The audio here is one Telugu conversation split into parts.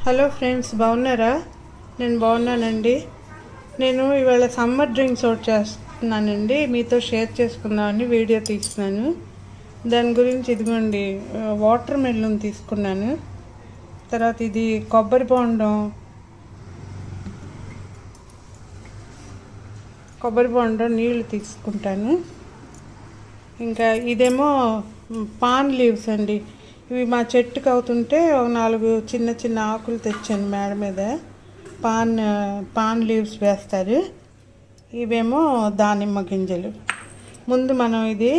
హలో ఫ్రెండ్స్, బాగున్నారా? నేను బాగున్నానండి. నేను ఇవాళ సమ్మర్ డ్రింక్స్ ఒకటి చేస్తున్నానండి, మీతో షేర్ చేసుకుందామని వీడియో తీస్తున్నాను. దాని గురించి ఇదిగోండి, వాటర్ మెలన్ తీసుకున్నాను. తర్వాత ఇది కొబ్బరి బొండం నీళ్ళు తీసుకుంటాను. ఇంకా ఇదేమో పాన్ లీవ్స్ అండి. ఇవి మా చెట్టుకు అవుతుంటే ఒక 4 చిన్న చిన్న ఆకులు తెచ్చాను మేడ మీద. పాన్ లీవ్స్ వేస్తారు. ఇవేమో దానిమ్మ గింజలు. ముందు మనం ఇది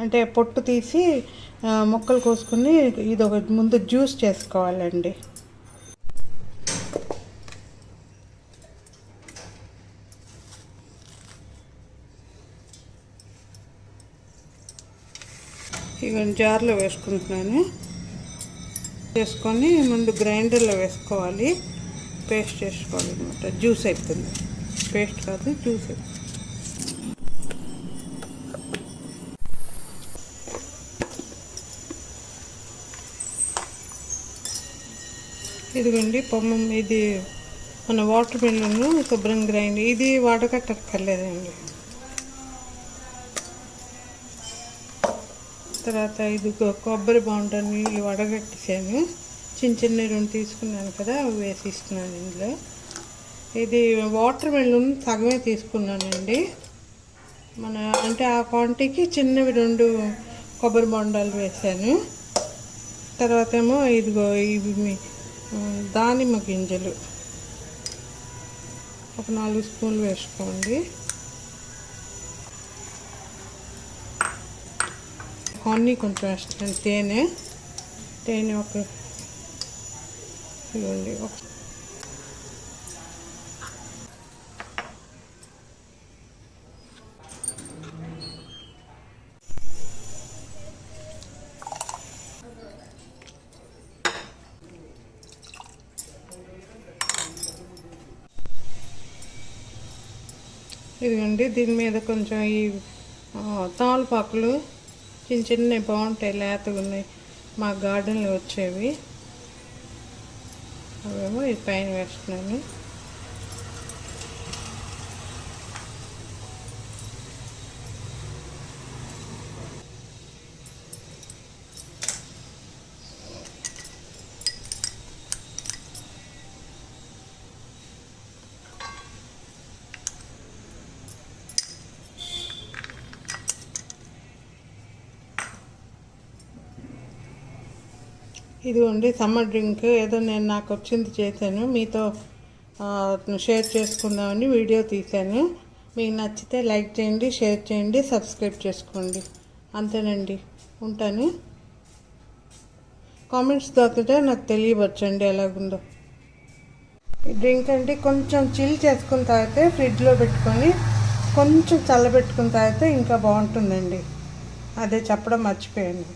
అంటే పొట్టు తీసి ముక్కలు కోసుకుని ఇది ఒక ముందు జ్యూస్ చేసుకోవాలండి. ఇవన్నీ జార్లో వేసుకుంటున్నాను. వేసుకొని ముందు గ్రైండర్లో వేసుకోవాలి, పేస్ట్ చేసుకోవాలి అనమాట. జ్యూస్ అవుతుంది, పేస్ట్ కాదు, జ్యూస్ అవుతుంది. ఇదిగోండి ఇది మన వాటర్ మెలన్ శుభ్రం గ్రైండ్. ఇది వడకట్టక్కర్లేదండి. తర్వాత ఇది కొబ్బరి బొండం నీళ్ళు వడగట్టేసాను. చిన్న 2 తీసుకున్నాను కదా, అవి వేసిస్తున్నాను ఇందులో. ఇది వాటర్ మెలన్ సగమే తీసుకున్నానండి. అంటే ఆ క్వాంటిటీకి చిన్నవి 2 కొబ్బరి బొండాలు వేసాను. తర్వాత ఏమో ఇవి దానిమ్మ గింజలు ఒక 4 స్పూన్లు వేసుకోండి. హనీ కొంచెం వేస్తాను. తేనె ఒక ఇవ్వండి. ఇదిగోండి, దీని మీద కొంచెం ఈ తామలపాకులు చిన్నవి బాగుంటాయి, లేతగా ఉన్నాయి, మా గార్డెన్లో వచ్చేవి. అవేమో ఈ పైన వేస్తున్నాను. ఇదిగోండి సమ్మర్ డ్రింక్. ఏదో నేను నాకు వచ్చింది చేశాను, మీతో షేర్ చేసుకుందామని వీడియో తీశాను. మీకు నచ్చితే లైక్ చేయండి, షేర్ చేయండి, సబ్స్క్రైబ్ చేసుకోండి. అంతేనండి, ఉంటాను. కామెంట్స్ దొరికితే నాకు తెలియవచ్చండి ఎలాగుందో. ఈ డ్రింక్ అంటే కొంచెం చిల్ చేసుకుని తాగితే, ఫ్రిడ్జ్లో పెట్టుకొని కొంచెం చల్లబెట్టుకుని తాగితే ఇంకా బాగుంటుందండి. అదే చెప్పడం మర్చిపోయాను.